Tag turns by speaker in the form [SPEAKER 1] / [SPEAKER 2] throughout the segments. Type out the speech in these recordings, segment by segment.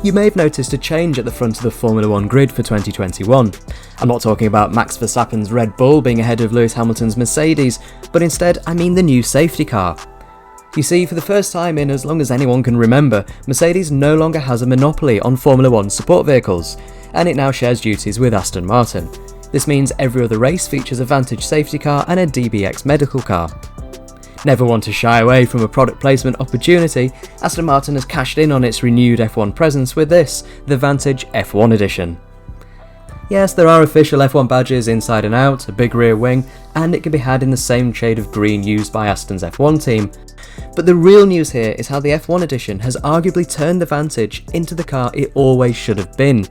[SPEAKER 1] You may have noticed a change at the front of the Formula 1 grid for 2021. I'm not talking about Max Verstappen's Red Bull being ahead of Lewis Hamilton's Mercedes, but instead I mean the new safety car. You see, for the first time in as long as anyone can remember, Mercedes no longer has a monopoly on Formula 1 support vehicles, and it now shares duties with Aston Martin. This means every other race features a Vantage safety car and a DBX medical car. Never one to shy away from a product placement opportunity, Aston Martin has cashed in on its renewed F1 presence with this, the Vantage F1 Edition. Yes, there are official F1 badges inside and out, a big rear wing, and it can be had in the same shade of green used by Aston's F1 team. But the real news here is how the F1 Edition has arguably turned the Vantage into the car it always should have been.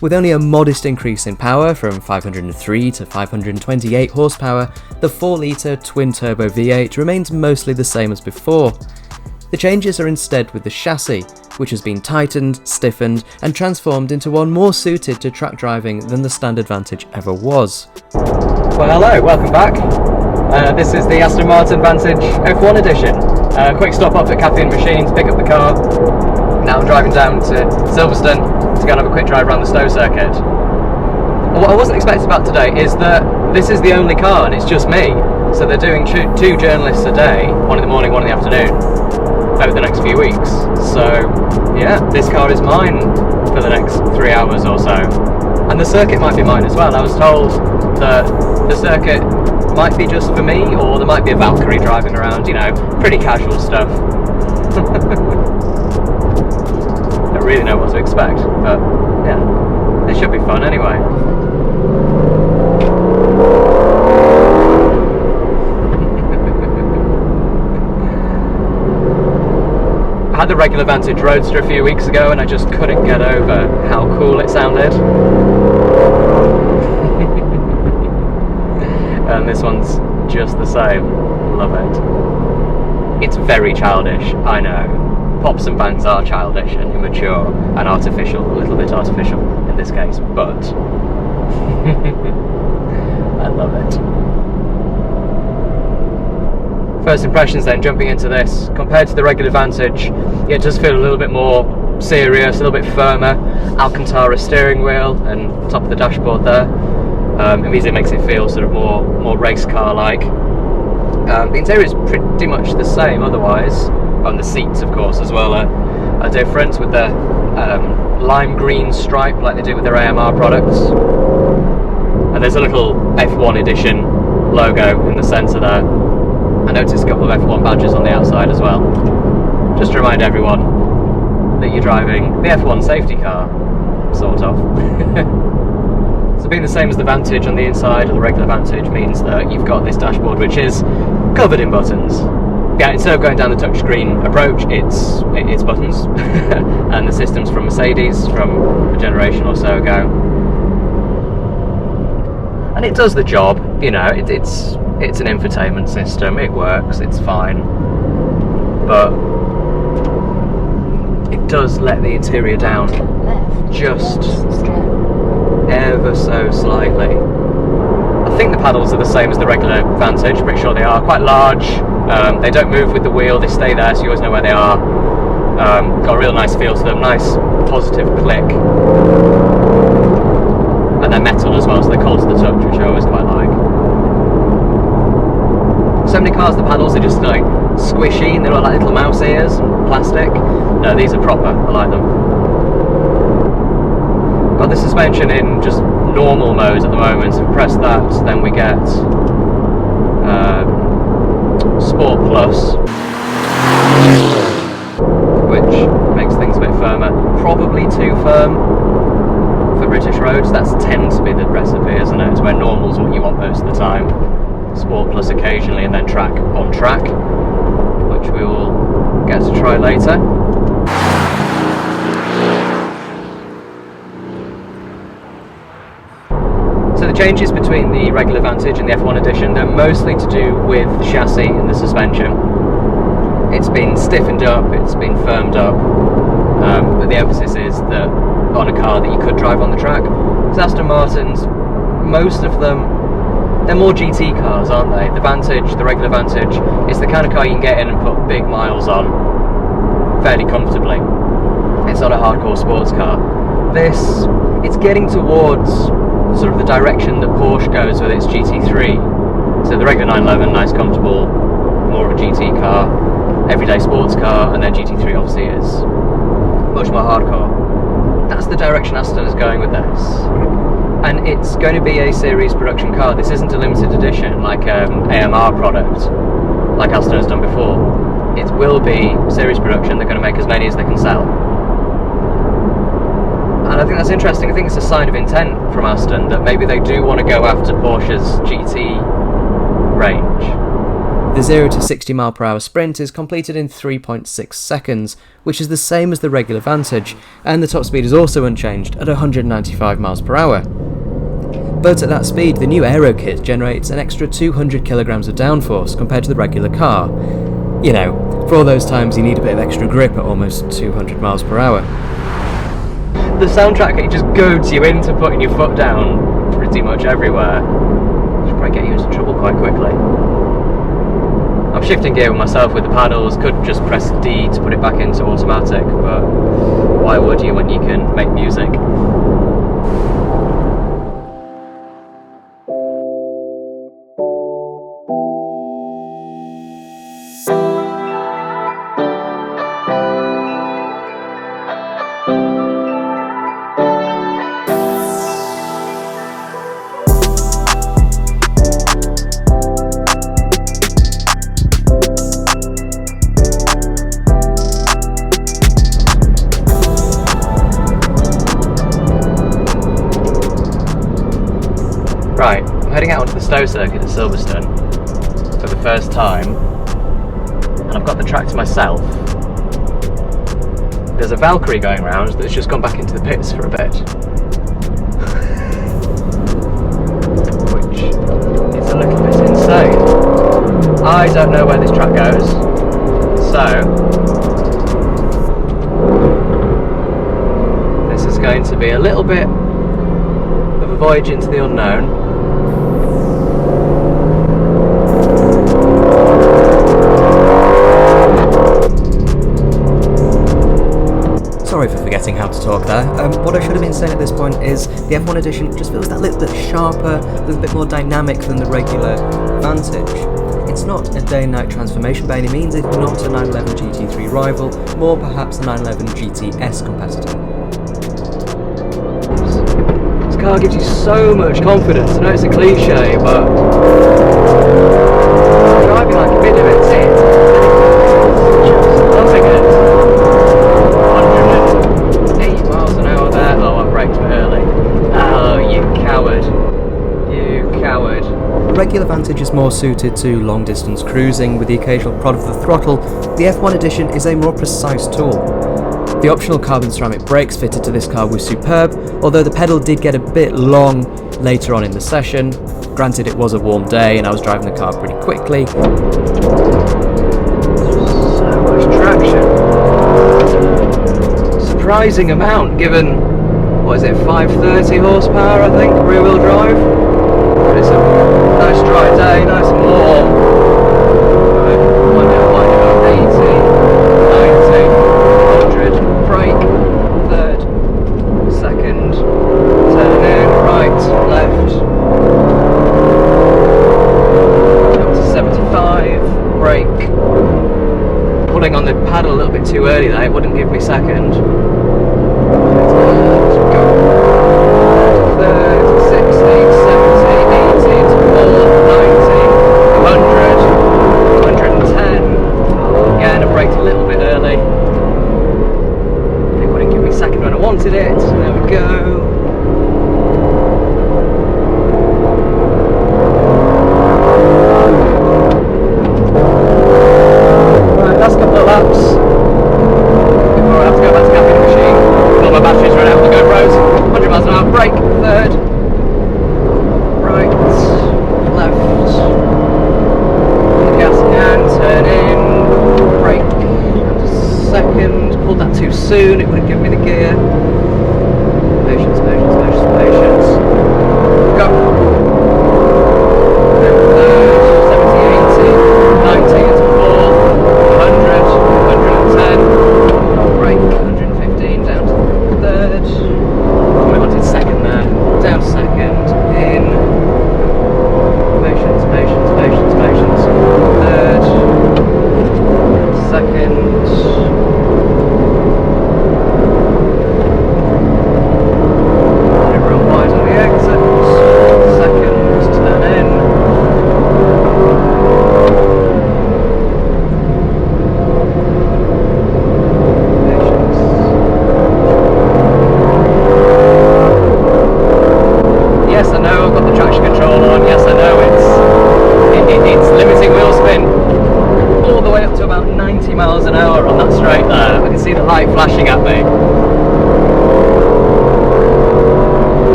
[SPEAKER 1] With only a modest increase in power from 503 to 528 horsepower, the 4-litre twin-turbo V8 remains mostly the same as before. The changes are instead with the chassis, which has been tightened, stiffened, and transformed into one more suited to track driving than the standard Vantage ever was.
[SPEAKER 2] Well, hello, welcome back. This is the Aston Martin Vantage F1 Edition. Quick stop off at Cafe & Machine to pick up the car. Now I'm driving down to Silverstone to go and have a quick drive around the Stowe Circuit. What I wasn't expecting about today is that this is the only car and it's just me. So they're doing two journalists a day, one in the morning, one in the afternoon, over the next few weeks. So yeah, this car is mine for the next 3 hours or so. And the circuit might be mine as well. I was told that the circuit might be just for me, or there might be a Valkyrie driving around, you know, pretty casual stuff. Don't really know what to expect, but yeah, it should be fun anyway. I had the regular Vantage Roadster a few weeks ago and I just couldn't get over how cool it sounded. And this one's just the same. Love it. It's very childish, I know. Pops and bangs are childish and immature and artificial, a little bit artificial in this case, but I love it. First impressions then, jumping into this, compared to the regular Vantage, it does feel a little bit more serious, a little bit firmer. Alcantara steering wheel and top of the dashboard there. It makes it feel sort of more race car like. The interior is pretty much the same otherwise, and the seats of course as well are different, with the lime green stripe like they do with their AMR products. And there's a little F1 Edition logo in the centre there. I noticed a couple of F1 badges on the outside as well, just to remind everyone that you're driving the F1 safety car, sort of. So being the same as the Vantage on the inside, or the regular Vantage, means that you've got this dashboard which is covered in buttons. Yeah, instead of going down the touchscreen approach, it's buttons, and the system's from Mercedes from a generation or so ago. And it does the job, you know, it's an infotainment system, it works, it's fine, but it does let the interior down just ever so slightly. I think the paddles are the same as the regular Vantage, pretty sure they are, quite large, they don't move with the wheel, they stay there so you always know where they are. Got a real nice feel to them, nice positive click. And they're metal as well, so they're cold to the touch, which I always quite like. So many cars, the paddles are just like squishy and they look like little mouse ears and plastic. No, these are proper, I like them. Got the suspension in just normal mode at the moment, so press that, then we get Sport Plus, which makes things a bit firmer, probably too firm for British roads. That tends to be the recipe, isn't it? It's where normal's what you want most of the time. Sport Plus occasionally, and then track on track, which we will get to try later. So the changes between the regular Vantage and the F1 Edition, they're mostly to do with the chassis and the suspension. It's been stiffened up, it's been firmed up, but the emphasis is that on a car that you could drive on the track. Because Aston Martins, most of them, they're more GT cars, aren't they? The Vantage, the regular Vantage, is the kind of car you can get in and put big miles on fairly comfortably. It's not a hardcore sports car. It's getting towards sort of the direction that Porsche goes with its GT3. So the regular 911, nice, comfortable, more of a GT car, everyday sports car, and then GT3 obviously is much more hardcore. That's the direction Aston is going with this. And it's going to be a series production car. This isn't a limited edition like AMR product, like Aston has done before. It will be series production. They're going to make as many as they can sell. And I think that's interesting. I think it's a sign of intent from Aston that maybe they do want to go after Porsche's GT range.
[SPEAKER 1] The 0 to 60 mph sprint is completed in 3.6 seconds, which is the same as the regular Vantage, and the top speed is also unchanged at 195 mph. But at that speed, the new aero kit generates an extra 200 kilograms of downforce compared to the regular car. You know, for all those times you need a bit of extra grip at almost 200 mph.
[SPEAKER 2] The soundtrack, it just goads you into putting your foot down pretty much everywhere. Should probably get you into trouble quite quickly. I'm shifting gear with myself with the paddles, could just press D to put it back into automatic, but why would you when you can make music? Right, I'm heading out onto the Stowe Circuit at Silverstone for the first time, and I've got the track to myself. There's a Valkyrie going around that's just gone back into the pits for a bit. Which is a little bit insane. I don't know where this track goes, so this is going to be a little bit of a voyage into the unknown.
[SPEAKER 1] Sorry for forgetting how to talk there. What I should have been saying at this point is the F1 edition just feels that little bit sharper, a little bit more dynamic than the regular Vantage. It's not a day and night transformation by any means, it's not a 911 GT3 rival, more perhaps a 911 GTS competitor.
[SPEAKER 2] This car gives you so much confidence. I know it's a cliche, but driving like a bit of it's it. Just loving it. 108 miles an hour there. Oh, I braked too early. Oh, you coward. You coward.
[SPEAKER 1] The regular Vantage is more suited to long distance cruising with the occasional prod of the throttle. The F1 edition is a more precise tool. The optional carbon ceramic brakes fitted to this car were superb, although the pedal did get a bit long later on in the session. Granted, it was a warm day and I was driving the car pretty quickly.
[SPEAKER 2] So much traction. Surprising amount given, what is it, 530 horsepower I think, rear wheel drive. But it's a nice dry day, nice and warm. Wind it up 80, 90, 100, brake, third, second, turn in, right, left, up to 75, brake. Pulling on the paddle a little bit too early there, it wouldn't give me second. Third, 60, 70, 80, 90, 100, 110. Again, I braked a little bit early. It wouldn't give me second when I wanted it. There we go. Right, last couple of laps before I have to go back to caffeine machine. All my batteries run out of the GoPros. 100 miles an hour, brake, third, right, left, on the gas again, turn in, brake, second, pulled that too soon, it wouldn't give me the gear. Patience, patience, patience, patience. Go. Third, 70, 80, 90 into fourth, 100, 110, brake, 115 down.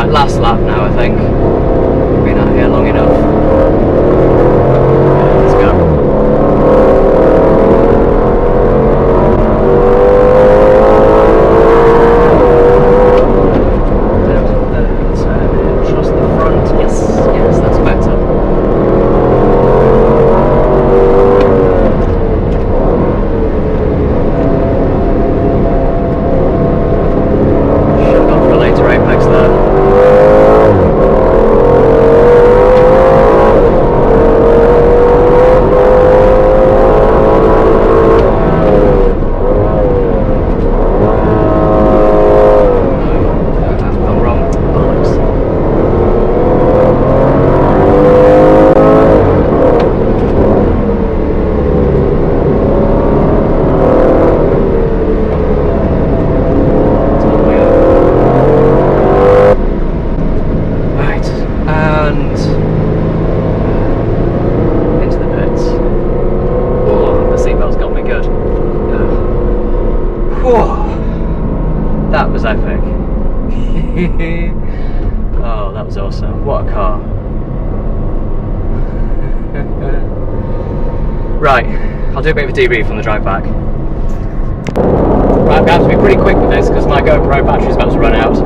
[SPEAKER 2] Right, last lap now, I think. Been out here long enough. Let's go. Trust the front. Yes, that's better. Should have gone for a later apex there. That was epic. Oh, that was awesome. What a car. Right, I'll do a bit of a debrief on the drive back. Right, I'm going to have to be pretty quick with this because my GoPro battery is about to run out.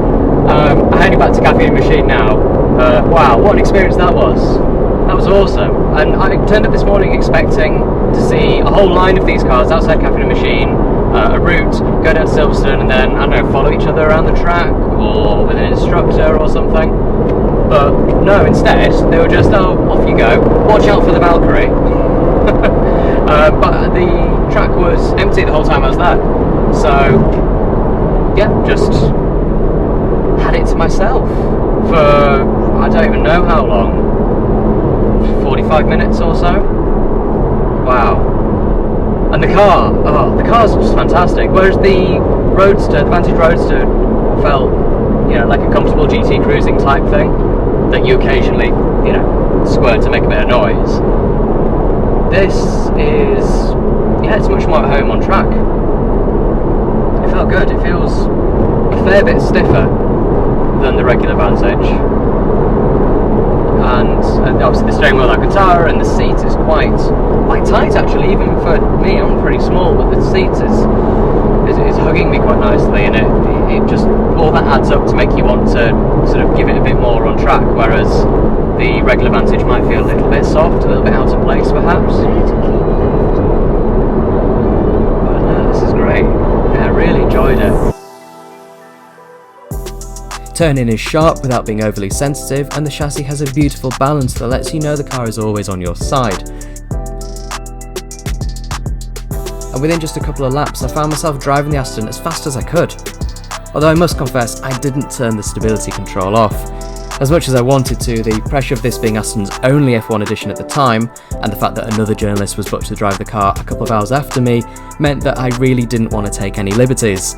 [SPEAKER 2] I'm heading back to Cafe & Machine now. Wow, what an experience that was. That was awesome. And I turned up this morning expecting to see a whole line of these cars outside Cafe & Machine, a route, go down to Silverstone and then, I don't know, follow each other around the track or with an instructor or something. But no, instead, they were just, oh, off you go, watch out for the Valkyrie. But the track was empty the whole time I was there. So, yeah, just had it to myself for, I don't even know how long, 45 minutes or so. Wow. And the car, the car's just fantastic. Whereas the Roadster, the Vantage Roadster, felt, you know, like a comfortable GT cruising type thing that you occasionally, you know, squirt to make a bit of noise. This is, yeah, it's much more at home on track. It felt good. It feels a fair bit stiffer than the regular Vantage. And obviously the steering wheel Alcantara and the seat is quite tight actually, even for me. I'm pretty small, but the seat is hugging me quite nicely, and it just, all that adds up to make you want to sort of give it a bit more on track, whereas the regular Vantage might feel a little bit soft, a little bit out of place perhaps. But no, this is great. Yeah, I really enjoyed it.
[SPEAKER 1] Turning is sharp without being overly sensitive, and the chassis has a beautiful balance that lets you know the car is always on your side. And within just a couple of laps I found myself driving the Aston as fast as I could. Although I must confess I didn't turn the stability control off. As much as I wanted to, the pressure of this being Aston's only F1 edition at the time, and the fact that another journalist was booked to drive the car a couple of hours after me, meant that I really didn't want to take any liberties.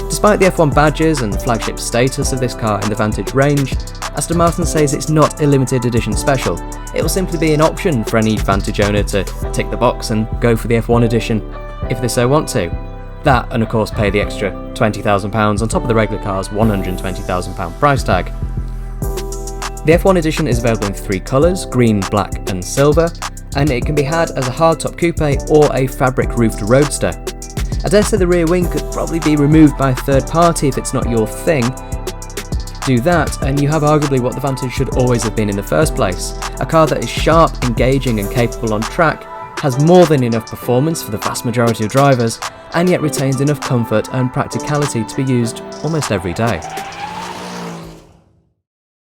[SPEAKER 1] Despite the F1 badges and flagship status of this car in the Vantage range, Aston Martin says it's not a limited edition special. It will simply be an option for any Vantage owner to tick the box and go for the F1 edition if they so want to. That, and of course pay the extra £20,000 on top of the regular car's £120,000 price tag. The F1 edition is available in 3 colours, green, black and silver, and it can be had as a hardtop coupe or a fabric roofed roadster. I dare say the rear wing could probably be removed by a third party if it's not your thing. Do that and you have arguably what the Vantage should always have been in the first place, a car that is sharp, engaging and capable on track, has more than enough performance for the vast majority of drivers, and yet retains enough comfort and practicality to be used almost every day.